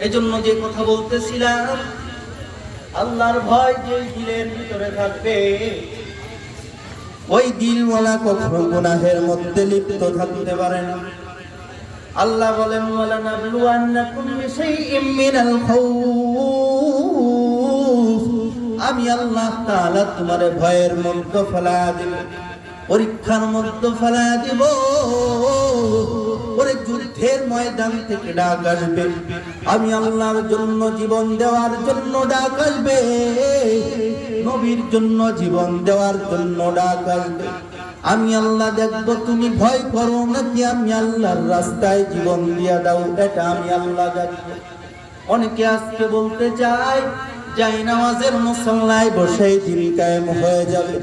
এজন্য যে কথা বলতেছিলাম, আল্লাহর ভয় যে দিলের ভিতরে থাকবে, ওই দিলওয়ালা কখনো গুনাহের মধ্যে লিপ্ত থাকতে পারে না। আল্লাহ বলেন, ওয়ালানাবলুওয়ান্নাকুম বিশাইইম মিনাল খাউফ, আমি আল্লাহ তাআলা তোমারে ভয়ের মধ্যে ফেলা দেব, পরীক্ষার মধ্যে ফেলা দেব। ওরে যুদ্ধের ময়দান থেকে ডাক আসবে, আমি আল্লাহর জন্য জীবন দেওয়ার জন্য ডাক আসবে, নবীর জন্য জীবন দেওয়ার জন্য ডাক আসবে। আমি আল্লাহ দেখব তুমি ভয় করো নাকি আমি আল্লাহর রাস্তায় জীবন দিয়া দাও, এটা আমি আল্লাহ দেখব। অনেকে আজকে বলতে চায় যাই নামাজের মুসল্লায় বসেই দিন কায়েম হয়ে যাবে,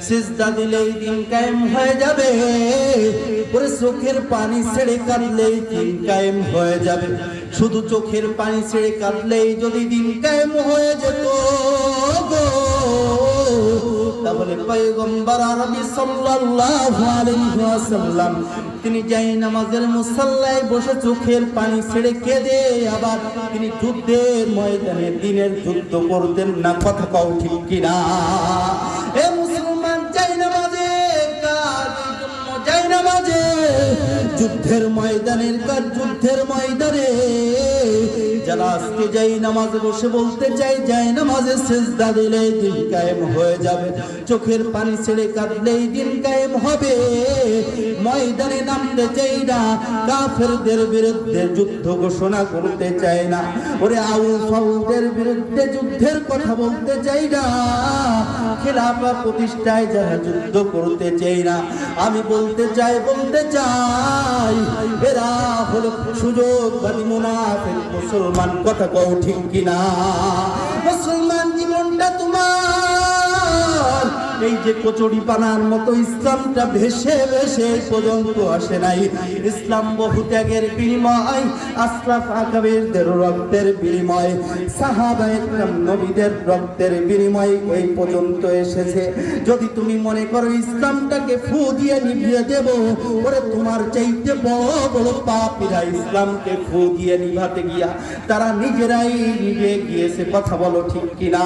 সিজদা দিলেই দিন কায়েম হয়ে যাবে, ওরে চোখের পানি ছেড়ে কাঁদলেই দিন কায়েম হয়ে যাবে। শুধু চোখের পানি ছেড়ে কাঁদলেই যদি দিন কায়েম হয়ে যেত গো, তাহলে পয়গম্বর আরবি সাল্লাল্লাহু আলাইহি ওয়াসাল্লাম তিনি যাই নামাজের মুসল্লায় বসে চোখের পানি ছেড়ে কেঁদে আবার তিনি যুদ্ধের ময়দানে দিনের যুদ্ধ করতেন না। কথা কও ঠিক কিনা? এ মুসলমান, যাই নামাজের কাজ জন্য যাই নামাজে, যুদ্ধের ময়দানের কাজ যুদ্ধের ময়দানে। যারা আজকে যাই নামাজে বসে বলতে চাই যাই নামাজে সিজদা দিলেই দিন কায়েম হয়ে যাবে, চোখের পানি ছেড়ে কাঁদলেই দিন কায়েম হবে, ময়দানে নামতে চাই না, কাফেরদের বিরুদ্ধে যুদ্ধ ঘোষণা করতে চাই না, ওরে আউল ফাউলদের বিরুদ্ধে যুদ্ধের কথা বলতে চাই না, খেলাফত প্রতিষ্ঠায় যারা যুদ্ধ করতে চাই না, আমি বলতে চাই এরা হলো সুযোগবাদী মুনাফিক মুসলমান। কথা কও ঠিক কিনা? মুসলমান জীবনটা তোমার এই যে কচুরি পানার মতো ইসলামটা ভেসে ভেসে পর্যন্ত আসে নাই। ইসলাম বহু ত্যাগের বিনিময়, আশরাফ আকাবিরদের রক্তের বিনিময়, সাহাবায়ে কেরাম নবীদের রক্তের বিনিময় এই পর্যন্ত এসেছে। যদি তুমি মনে করো ইসলামটাকে ফু দিয়ে নিভিয়ে দেব, ওরে তোমার চাইতে বড় বড় পাপীরা ইসলামকে ফু দিয়ে নিভাতে গিয়া তারা নিজেরাই নিভে গিয়েছে। কথা বলো ঠিক কিনা?